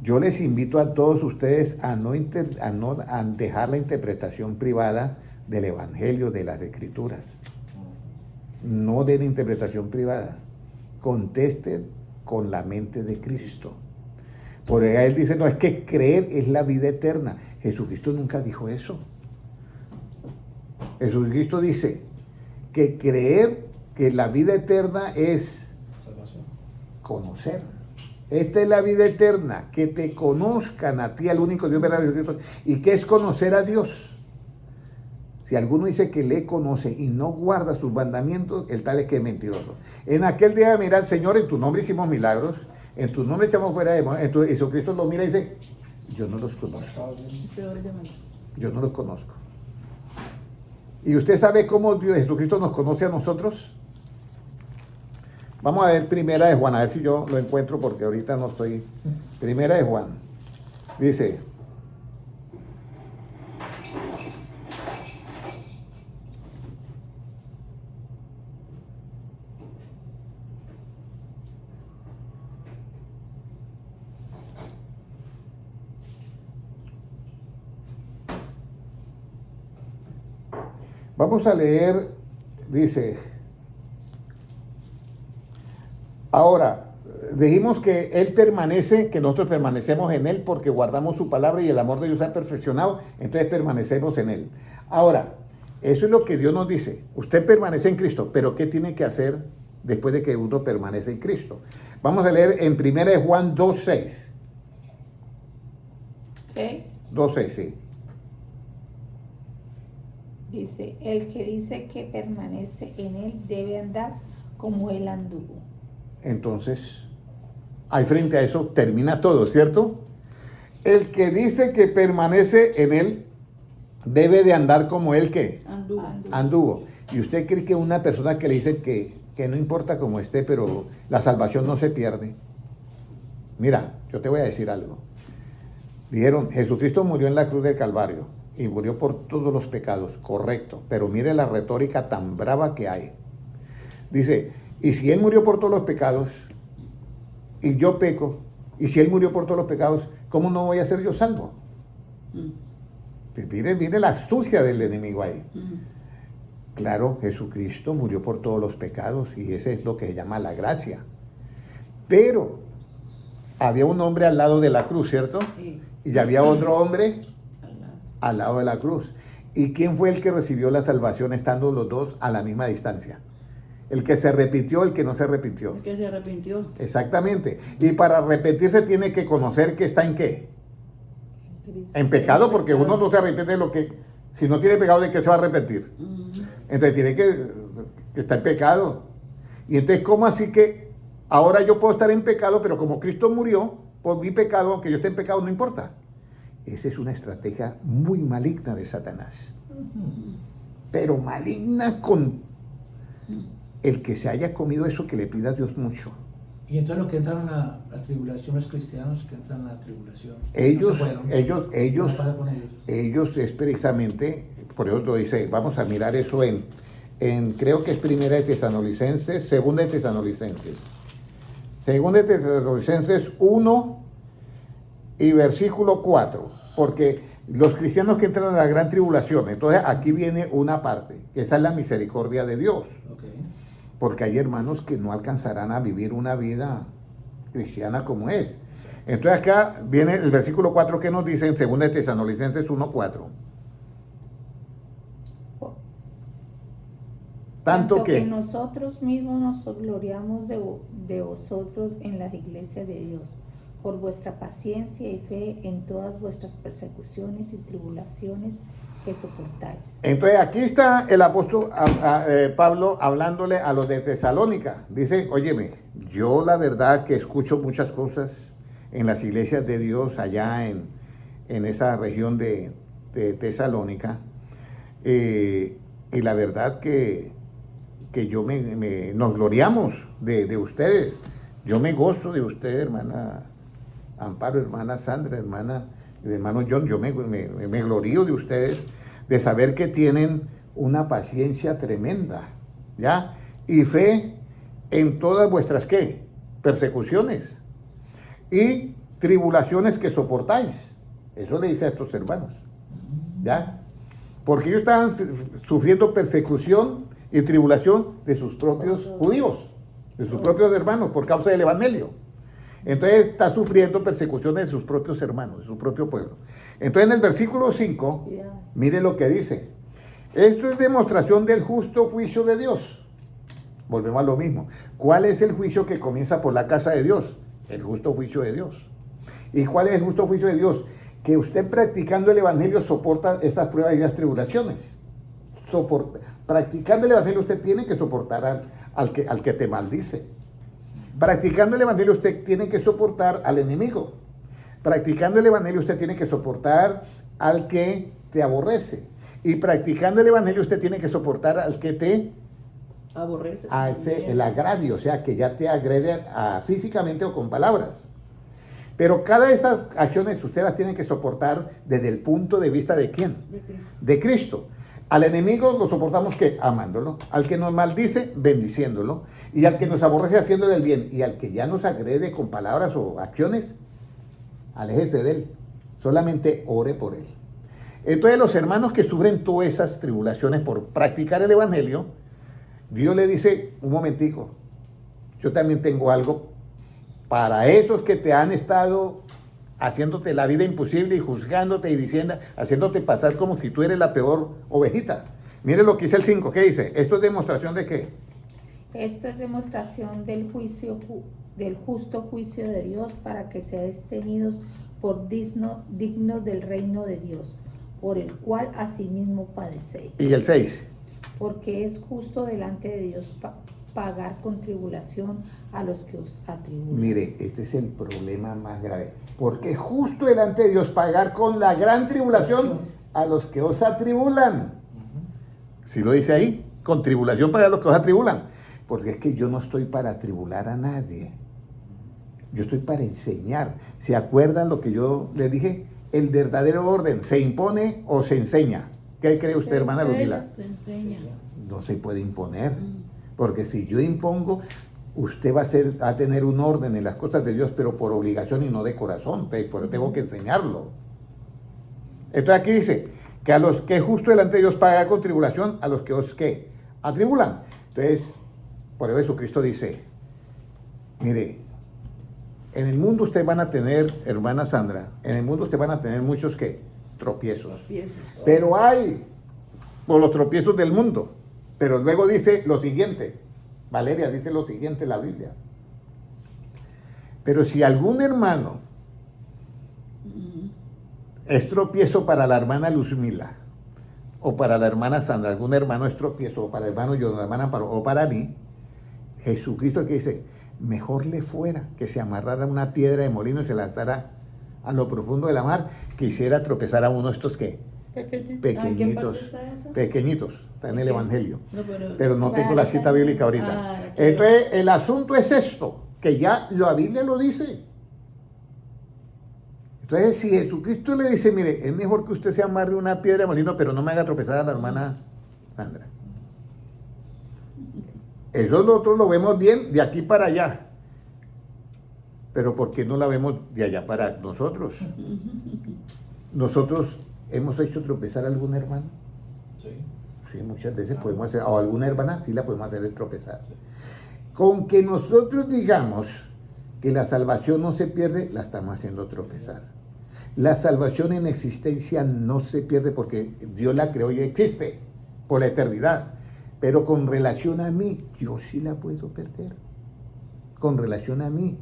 Yo les invito a todos ustedes a no dejar la interpretación privada del Evangelio, de las Escrituras. No den interpretación privada. Contesten con la mente de Cristo. Por ahí él dice, no, es que creer es la vida eterna. Jesucristo nunca dijo eso. Jesucristo dice que creer que la vida eterna es Salvación. conocer. esta es la vida eterna, que te conozcan a ti, al único Dios verdadero, Cristo. ¿Y qué es conocer a Dios? Si alguno dice que le conoce y no guarda sus mandamientos, el tal es que es mentiroso. En aquel día mira, Señor, en tu nombre hicimos milagros, en tu nombre echamos fuera demonios. Jesucristo lo mira y dice, yo no los conozco. Yo no los conozco. ¿Y usted sabe cómo Dios, Jesucristo nos conoce a nosotros? Vamos a ver Primera de Juan, a ver si yo lo encuentro porque ahorita no estoy. Primera de Juan. Dice, vamos a leer, dice, ahora, dijimos que Él permanece, que nosotros permanecemos en Él porque guardamos su palabra y el amor de Dios se ha perfeccionado, entonces permanecemos en Él. Ahora, eso es lo que Dios nos dice, usted permanece en Cristo, pero ¿qué tiene que hacer después de que uno permanece en Cristo? Vamos a leer en 1 Juan 2:6. 6. 2:6, sí. Dice, el que dice que permanece en él debe andar como él anduvo. Entonces, ahí frente a eso termina todo, ¿cierto? El que dice que permanece en él debe de andar como él que anduvo. ¿Y usted cree que una persona que le dice que no importa cómo esté, pero la salvación no se pierde? Mira, yo te voy a decir algo. Dijeron, Jesucristo murió en la cruz del Calvario y murió por todos los pecados, correcto, pero mire la retórica tan brava que hay. Dice, y si Él murió por todos los pecados, y yo peco, y si Él murió por todos los pecados, ¿cómo no voy a ser yo salvo? Pues mire la astucia del enemigo ahí. Claro, Jesucristo murió por todos los pecados, y ese es lo que se llama la gracia. Pero había un hombre al lado de la cruz, ¿cierto? Sí. Y había otro hombre al lado de la cruz. ¿Y quién fue el que recibió la salvación estando los dos a la misma distancia? El que se arrepintió, el que no se arrepintió. El que se arrepintió. Exactamente. Y para arrepentirse tiene que conocer que está en qué. En pecado, porque uno no se arrepiente de lo que... Si no tiene pecado, ¿de qué se va a arrepentir? Entonces tiene que estar en pecado. Y entonces, ¿cómo así que ahora yo puedo estar en pecado, pero como Cristo murió por mi pecado, aunque yo esté en pecado, no importa? Esa es una estrategia muy maligna de Satanás. Pero maligna con el que se haya comido eso que le pida a Dios mucho. Y entonces los que entran a la tribulación, los cristianos que entran a la tribulación, Ellos, no se fueron. ¿Qué pasa con ellos? ellos es precisamente, por eso lo dice, vamos a mirar eso en creo que es Primera de Tesalonicenses, Segunda de Tesalonicenses. Segunda de Tesalonicenses 1 y versículo 4, porque los cristianos que entran a la gran tribulación, entonces aquí viene una parte, que esa es la misericordia de Dios, Okay. porque hay hermanos que no alcanzarán a vivir una vida cristiana como es. Entonces acá viene el versículo 4 que nos dice en 2 de Tesalonicenses 1:4. Tanto que nosotros mismos nos gloriamos de vosotros en las iglesias de Dios, por vuestra paciencia y fe en todas vuestras persecuciones y tribulaciones que soportáis. Entonces aquí está el apóstol Pablo hablándole a los de Tesalónica. Dice, óyeme, yo la verdad que escucho muchas cosas en las iglesias de Dios allá en esa región de Tesalónica. Y la verdad que yo nos gloriamos de ustedes. Yo me gozo de ustedes, hermana Amparo, hermana Sandra, hermano John. Yo me glorío de ustedes, de saber que tienen una paciencia tremenda, ¿ya? Y fe en todas vuestras, ¿qué? Persecuciones y tribulaciones que soportáis. Eso le dice a estos hermanos, ¿ya? Porque ellos estaban sufriendo persecución y tribulación de sus propios judíos, de sus propios hermanos, por causa del evangelio. Entonces está sufriendo persecuciones de sus propios hermanos, de su propio pueblo. Entonces en el versículo 5, mire lo que dice. Esto es demostración del justo juicio de Dios. Volvemos a lo mismo. ¿Cuál es el juicio que comienza por la casa de Dios? el justo juicio de Dios. ¿Y cuál es el justo juicio de Dios? Que usted practicando el Evangelio soporta esas pruebas y las tribulaciones. Practicando el Evangelio usted tiene que soportar al que te maldice. Practicando el Evangelio usted tiene que soportar al enemigo. Practicando el Evangelio usted tiene que soportar al que te aborrece. Y practicando el Evangelio usted tiene que soportar al que te aborrece. El agravio, o sea, que ya te agrede físicamente o con palabras. Pero cada de esas acciones usted las tiene que soportar desde el punto de vista de ¿quién? De Cristo. De Cristo. Al enemigo lo soportamos ¿qué? Amándolo. Al que nos maldice, bendiciéndolo. Y al que nos aborrece, haciéndole el bien. Y al que ya nos agrede con palabras o acciones, aléjese de él. Solamente ore por él. Entonces los hermanos que sufren todas esas tribulaciones por practicar el Evangelio, Dios le dice, un momentico, yo también tengo algo para esos que te han estado haciéndote la vida imposible y juzgándote y diciendo, haciéndote pasar como si tú eres la peor ovejita. Mire lo que dice el 5, ¿qué dice? ¿Esto es demostración de qué? Esto es demostración del justo juicio de Dios para que seáis tenidos por dignos del reino de Dios, por el cual asimismo padecéis. Y el 6. Porque es justo delante de Dios pagar con tribulación a los que os atribulan. Mire, este es el problema más grave. Porque es justo delante de Dios pagar con la gran tribulación a los que os atribulan. ¿Sí lo dice ahí? Con tribulación pagar a los que os atribulan. Porque es que yo no estoy para atribular a nadie. Yo estoy para enseñar. ¿Se acuerdan lo que yo les dije? El verdadero orden, ¿se impone o se enseña? ¿Qué cree usted, hermana Ludmila? Se enseña. No se puede imponer. Porque si yo impongo, usted va a tener un orden en las cosas de Dios, pero por obligación y no de corazón. Por eso tengo que enseñarlo. Entonces aquí dice que a los que justo delante de Dios paga con tribulación, a los que os ¿qué? Atribulan. Entonces, por eso Jesucristo dice, mire, en el mundo ustedes van a tener, hermana Sandra, en el mundo ustedes van a tener muchos ¿qué? Tropiezos. Pero hay por los tropiezos del mundo. Pero luego dice lo siguiente, Valeria dice lo siguiente en la Biblia. Pero si algún hermano es tropiezo para la hermana Luzmila, o para la hermana Sandra, algún hermano es tropiezo, o para el hermano yo, la hermana Amparo, o para mí, Jesucristo que dice, mejor le fuera que se amarrara una piedra de molino y se lanzara a lo profundo de la mar, que hiciera tropezar a uno de estos ¿qué? Pequeñitos, pequeñitos, está en el Evangelio, pero no tengo la cita bíblica ahorita. Entonces el asunto es esto, que ya la Biblia lo dice. Entonces si Jesucristo le dice, mire, es mejor que usted se amarre una piedra de molino, pero no me haga tropezar a la hermana Sandra. Eso nosotros lo vemos bien de aquí para allá, pero ¿por qué no la vemos de allá para nosotros? Nosotros ¿hemos hecho tropezar a algún hermano? Sí. Sí, muchas veces podemos hacer, o alguna hermana sí la podemos hacer tropezar. Con que nosotros digamos que la salvación no se pierde, la estamos haciendo tropezar. La salvación en existencia no se pierde porque Dios la creó y existe por la eternidad. Pero con relación a mí, yo sí la puedo perder. Con relación a mí.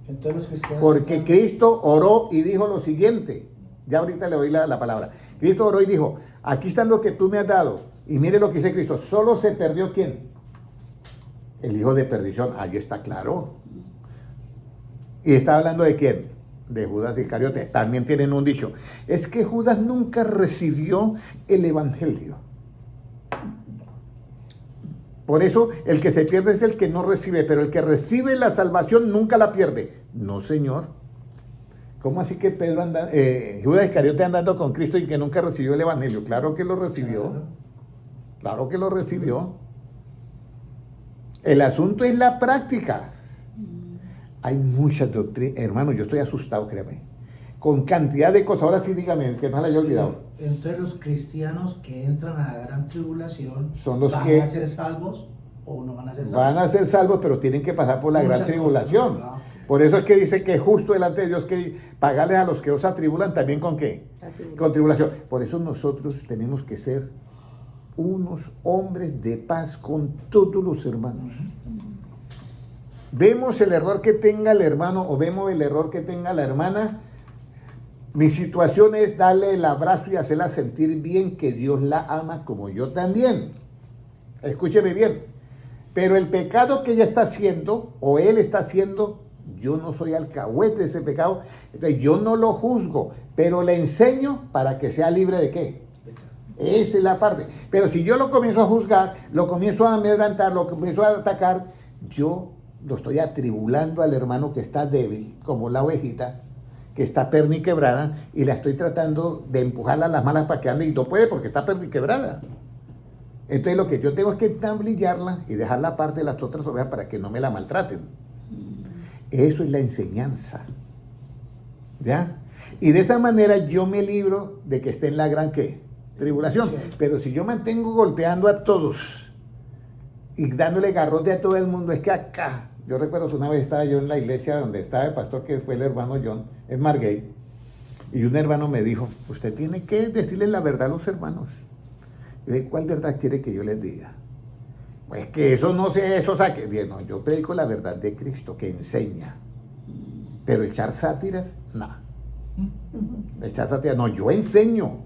Entonces los cristianos Porque Cristo oró y dijo lo siguiente. Ya ahorita le doy la palabra. Cristo oró y dijo, aquí está lo que tú me has dado. Y mire lo que dice Cristo, solo se perdió ¿quién? El hijo de perdición, ahí está claro. Y está hablando de ¿quién? De Judas Iscariote. También tienen un dicho, es que Judas nunca recibió el Evangelio. Por eso el que se pierde es el que no recibe, pero el que recibe la salvación nunca la pierde. No, señor. ¿Cómo así que Judas Iscariote andando con Cristo y que nunca recibió el Evangelio? Claro que lo recibió. Claro que lo recibió. El asunto es la práctica. Hay muchas doctrinas. Hermano, yo estoy asustado, créame. Con cantidad de cosas. Ahora sí, dígame, que no la haya olvidado. Entonces los cristianos que entran a la gran tribulación, son los ¿van que a ser salvos o no van a ser salvos? Van a ser salvos, pero tienen que pasar por la gran tribulación. Por eso es que dice que justo delante de Dios que pagarles a los que os atribulan también con qué? Con tribulación. Por eso nosotros tenemos que ser unos hombres de paz con todos los hermanos. vemos el error que tenga el hermano o vemos el error que tenga la hermana, mi situación es darle el abrazo y hacerla sentir bien que Dios la ama como yo también. Escúcheme bien. Pero el pecado que ella está haciendo o él está haciendo, yo no soy alcahuete de ese pecado. Entonces yo no lo juzgo, pero le enseño para que sea libre de ¿qué? Esa es la parte. Pero si yo lo comienzo a juzgar, lo comienzo a amedrentar, lo comienzo a atacar, yo lo estoy atribulando al hermano que está débil, como la ovejita, que está perniquebrada, y la estoy tratando de empujarla a las malas para que ande, y no puede porque está perniquebrada. Entonces lo que yo tengo es que entablillarla y dejarla aparte de las otras ovejas para que no me la maltraten. Eso es la enseñanza. ¿Ya? Y de esa manera yo me libro de que esté en la gran ¿qué? Tribulación. Pero si yo mantengo golpeando a todos y dándole garrote a todo el mundo, es que acá, yo recuerdo que una vez estaba yo en la iglesia donde estaba el pastor que fue el hermano John, en Margate, y un hermano me dijo, usted tiene que decirle la verdad a los hermanos. Y yo, ¿cuál verdad quiere que yo les diga? Pues que eso no sé, eso saque. Bien, no, yo predico la verdad de Cristo, que enseña. Pero echar sátiras, no. Echar sátiras, no, yo enseño.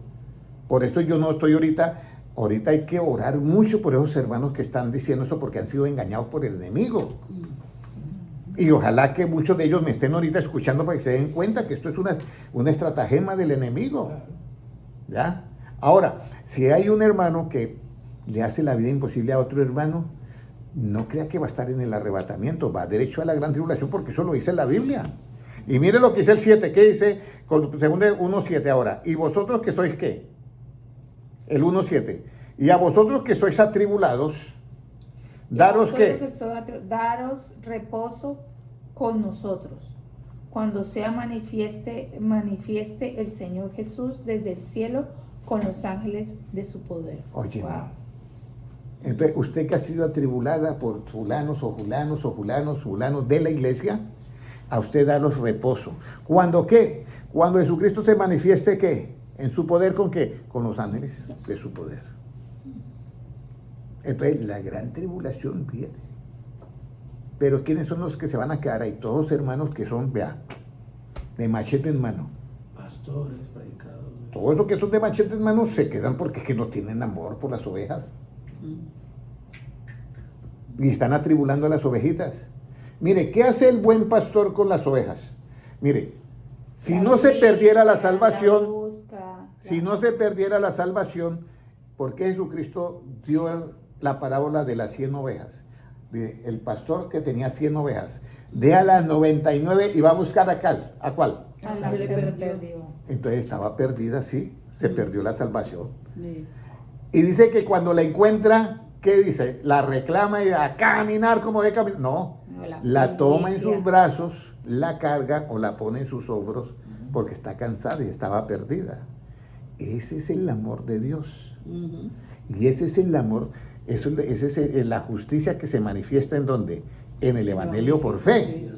Por eso yo no estoy ahorita hay que orar mucho por esos hermanos que están diciendo eso porque han sido engañados por el enemigo. Y ojalá que muchos de ellos me estén ahorita escuchando para que se den cuenta que esto es una estratagema del enemigo. ¿Ya? Ahora, si hay un hermano que le hace la vida imposible a otro hermano, no crea que va a estar en el arrebatamiento, va derecho a la gran tribulación porque eso lo dice la Biblia. Y mire lo que dice el 7, ¿qué dice? Según el 1.7 ahora. ¿Y vosotros que sois qué? El 1.7. Y a vosotros que sois atribulados, daros qué? Daros reposo con nosotros, cuando sea manifieste el Señor Jesús desde el cielo con los ángeles de su poder. Oye, Wow. Entonces, usted que ha sido atribulada por fulanos de la iglesia, a usted daros reposo. ¿Cuándo qué? Cuando Jesucristo se manifieste ¿qué? En su poder, ¿con qué? Con los ángeles de su poder. Entonces, la gran tribulación viene. Pero ¿quiénes son los que se van a quedar ahí? Todos hermanos que son, vea, de machete en mano. Pastores, predicadores. Todos los que son de machete en mano se quedan porque es que no tienen amor por las ovejas. Y están atribulando a las ovejitas. Mire, ¿qué hace el buen pastor con las ovejas? Mire, si no se perdiera la salvación, si no se perdiera la salvación, ¿por qué Jesucristo dio la parábola de las 100 ovejas? El pastor que tenía 100 ovejas, deja las 99 y va a buscar ¿a cuál? A la que se perdió. Entonces estaba perdida, sí, se perdió la salvación. Sí. Y dice que cuando la encuentra, ¿qué dice? La reclama y a caminar como de caminar. No, la toma en sus brazos, la carga o la pone en sus hombros porque está cansada y estaba perdida. Ese es el amor de Dios. Y ese es el amor, esa es la justicia que se manifiesta en ¿dónde? En el Evangelio por fe.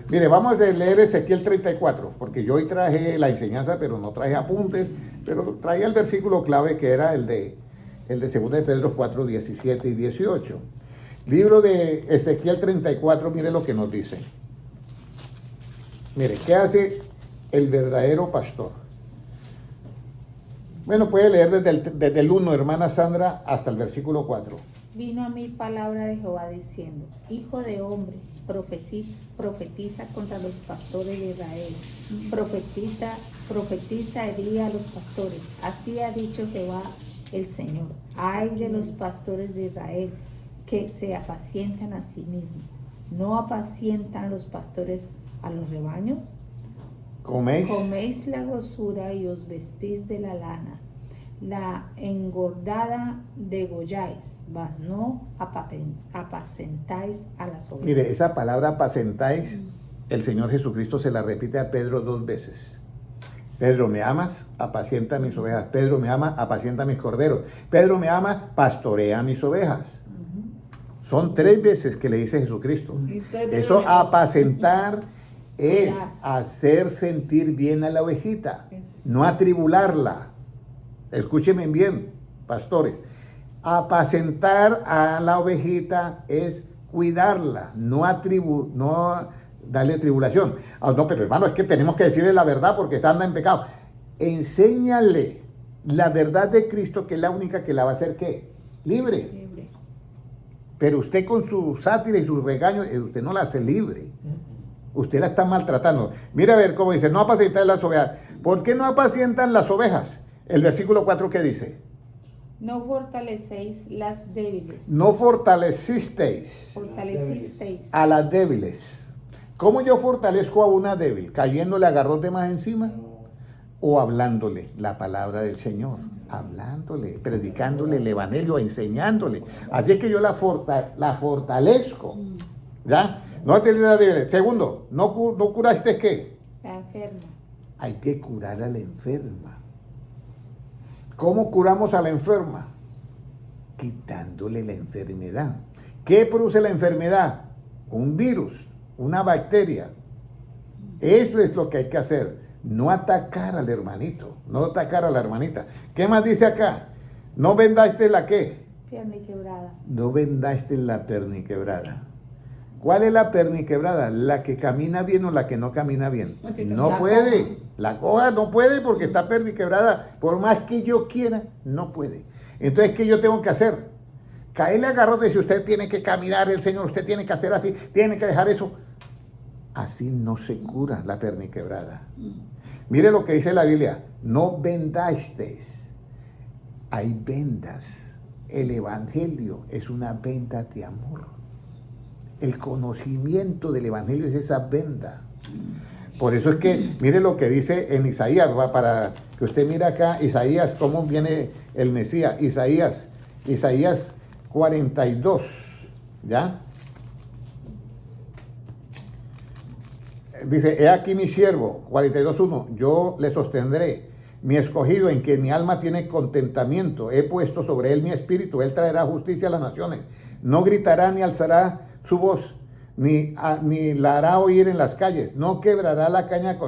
Mire, vamos a leer Ezequiel 34, porque yo hoy traje la enseñanza, pero no traje apuntes, pero traía el versículo clave que era el de 2 de Pedro 4, 17 y 18. Libro de Ezequiel 34, mire lo que nos dice. Mire, ¿qué hace el verdadero pastor? Bueno, puede leer desde el 1, hermana Sandra, hasta el versículo 4. Vino a mí palabra de Jehová diciendo: Hijo de hombre, profetiza contra los pastores de Israel. Profetiza y di a los pastores. Así ha dicho Jehová el Señor: ay de los pastores de Israel, que se apacientan a sí mismos. ¿No apacientan los pastores a los rebaños? Coméis la grosura y os vestís de la lana. La engordada degolláis, mas no apacentáis a las ovejas. Mire, esa palabra apacentáis, el Señor Jesucristo se la repite a Pedro 2 veces. Pedro, ¿me amas? Apacienta mis ovejas. Pedro, ¿me ama? Apacienta mis corderos. Pedro, ¿me ama? Pastorea mis ovejas. Son 3 veces que le dice Jesucristo. Eso, apacentar, es hacer sentir bien a la ovejita, no atribularla. Escúchenme bien, pastores. Apacentar a la ovejita es cuidarla, no darle tribulación. No, pero hermano, es que tenemos que decirle la verdad porque anda en pecado. Enséñale la verdad de Cristo, que es la única que la va a hacer, ¿qué? Libre. Libre. Pero usted con su sátira y sus regaños, usted no la hace libre. Usted la está maltratando. Mira a ver cómo dice, no apacientan las ovejas. ¿Por qué no apacientan las ovejas? El versículo 4, ¿qué dice? No fortalecéis las débiles. No fortalecisteis Fortalecisteis. a las débiles. ¿Cómo yo fortalezco a una débil? ¿Cayéndole a garrote más encima? ¿O hablándole la palabra del Señor? Hablándole, predicándole el evangelio, enseñándole. Así es que yo la fortalezco. ¿Ya? No te la débil. Segundo, ¿no curaste qué? La enferma. Hay que curar a la enferma. ¿Cómo curamos a la enferma? Quitándole la enfermedad. ¿Qué produce la enfermedad? Un virus, una bacteria. Eso es lo que hay que hacer. No atacar al hermanito, no atacar a la hermanita. ¿Qué más dice acá? No vendaste la qué. Perniquebrada. No vendaste la perniquebrada. ¿Cuál es la perniquebrada? ¿La que camina bien o la que no camina bien? No puede. La coja no puede porque está perniquebrada. Por más que yo quiera, no puede. Entonces, ¿qué yo tengo que hacer? Caerle a garrote. Si usted tiene que caminar el Señor, usted tiene que hacer así, tiene que dejar eso. Así no se cura la perniquebrada. Mire lo que dice la Biblia. No vendasteis. Hay vendas. El evangelio es una venda de amor. El conocimiento del evangelio es esa venda. Por eso es que, mire lo que dice en Isaías, para que usted mire acá, Isaías, cómo viene el Mesías. Isaías 42, ¿ya? Dice, he aquí mi siervo, 42:1, yo le sostendré, mi escogido en quien mi alma tiene contentamiento, he puesto sobre él mi espíritu, él traerá justicia a las naciones, no gritará ni alzará su voz, ni la hará oír en las calles, no quebrará la caña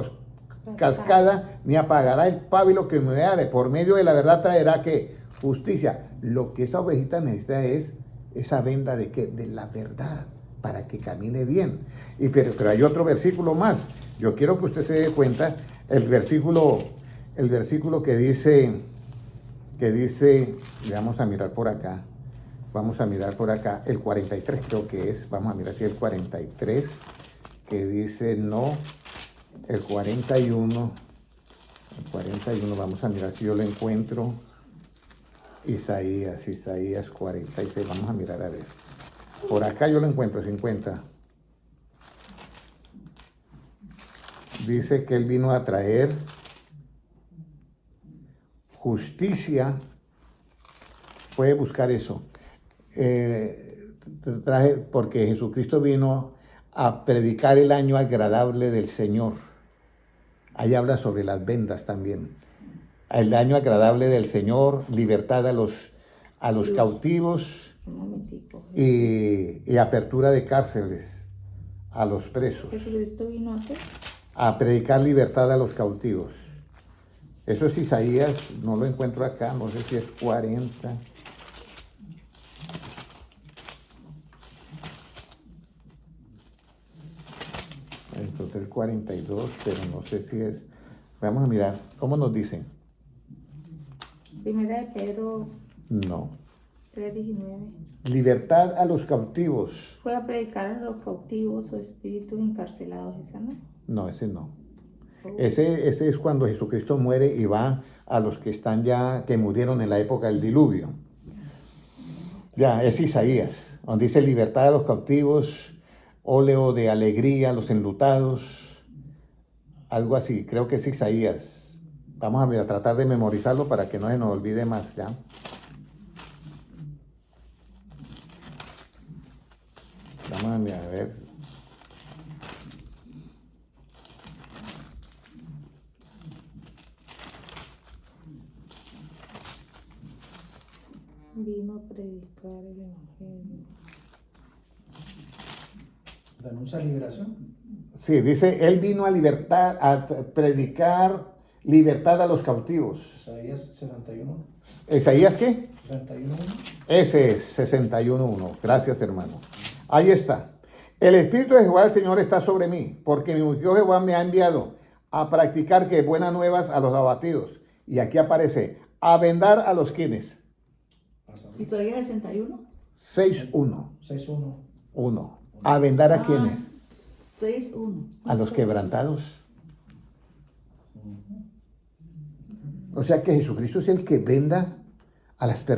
cascada, ni apagará el pábilo que humeare, por medio de la verdad traerá que justicia. Lo que esa ovejita necesita es esa venda de ¿qué? De la verdad, para que camine bien. Pero hay otro versículo más. Yo quiero que usted se dé cuenta, el versículo que dice, vamos a mirar por acá, el 43 creo que es, vamos a mirar si el 43, que dice no, el 41, vamos a mirar si yo lo encuentro, Isaías 46, vamos a mirar a ver, por acá yo lo encuentro, 50, dice que él vino a traer justicia, puede buscar eso, porque Jesucristo vino a predicar el año agradable del Señor. Ahí habla sobre las vendas también. El año agradable del Señor, libertad a los cautivos y apertura de cárceles a los presos. Jesucristo vino a qué? A predicar libertad a los cautivos. Eso es Isaías, no lo encuentro acá, no sé si es 40. Entonces el 42, pero no sé si es. Vamos a mirar, ¿cómo nos dicen? Primera de Pedro No. 3:19. Libertad a los cautivos. Fue a predicar a los cautivos o espíritus encarcelados, ¿esa no? No, ese no. Ese es cuando Jesucristo muere y va a los que están ya, que murieron en la época del diluvio. Ya, es Isaías, donde dice libertad a los cautivos, óleo de alegría a los enlutados, algo así, creo que es Isaías. Vamos a tratar de memorizarlo para que no se nos olvide más, ¿ya? Vamos a ver. Vino a predicar el evangelio. ¿Anuncia liberación? Sí, dice, él vino a predicar libertad a los cautivos. Isaías 61. ¿Isaías qué? 61. Ese es 61:1. Gracias, hermano. Ahí está. El Espíritu de Jehová el Señor está sobre mí, porque mi Dios Jehová me ha enviado a practicar que buenas nuevas a los abatidos. Y aquí aparece, a vendar a los quienes. Isaías 61. 6:1. 6:1. 1. ¿A vendar a quienes? 6:1. A los quebrantados. O sea que Jesucristo es el que venda a las personas.